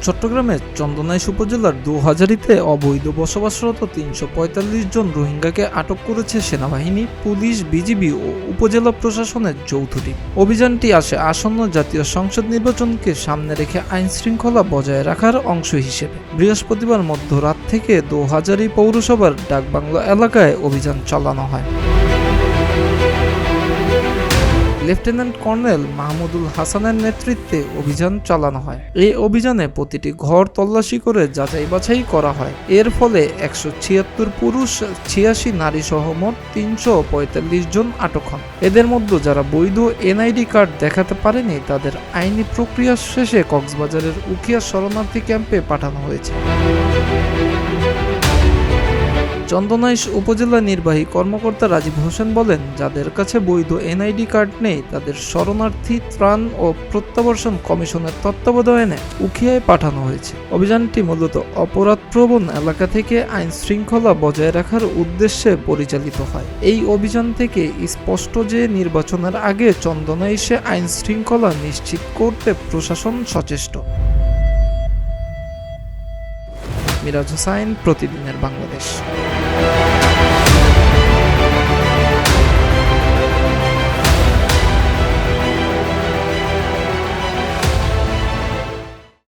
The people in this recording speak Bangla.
চট্টগ্রামের চন্দনাইশ উপজেলার দোহাজারীতে অবৈধ বসবাসরত ৩৪৫ জন রোহিঙ্গাকে আটক করেছে সেনাবাহিনী, পুলিশ, বিজিবি ও উপজেলা প্রশাসনের যৌথ টিম। অভিযানটি আসে আসন্ন জাতীয় সংসদ নির্বাচনকে সামনে রেখে আইনশৃঙ্খলা বজায় রাখার অংশ হিসেবে। বৃহস্পতিবার মধ্যরাত থেকে দোহাজারী পৌরসভার ডাকবাংলো এলাকায় অভিযান চালানো হয়। লেফটেন্যান্ট কর্নেল মাহমুদুল হাসানের নেতৃত্বে অভিযান চালানো হয়। এই অভিযানে প্রতিটি ঘর তল্লাশি করে যাচাই বাছাই করা হয়। এর ফলে ১৭৬ পুরুষ, ৮৬ নারী সহ মোট ৩৪৫ জন আটক হন। এদের মধ্যে যারা বৈধ এনআইডি কার্ড দেখাতে পারেনি তাদের আইনি প্রক্রিয়া শেষে কক্সবাজারের উখিয়া শরণার্থী ক্যাম্পে পাঠানো হয়েছে। চন্দনাইশ উপজেলা নির্বাহী কর্মকর্তা রাজীব হোসেন বলেন, যাদের কাছে বৈধ এনআইডি কার্ড নেই তাদের শরণার্থী ত্রাণ ও প্রত্যাবর্ষণ কমিশনের তত্ত্বাবধানে উখিয়ায় পাঠানো হয়েছে। অভিযানটি মূলত অপরাধপ্রবণ এলাকা থেকে আইন শৃঙ্খলা বজায় রাখার উদ্দেশ্যে পরিচালিত হয়। এই অভিযান থেকে স্পষ্ট যে নির্বাচনের আগে চন্দনাইশে আইন শৃঙ্খলা নিশ্চিত করতে প্রশাসন সচেষ্ট। মিরাজ হোসাইন, প্রতিদিনের বাংলাদেশ।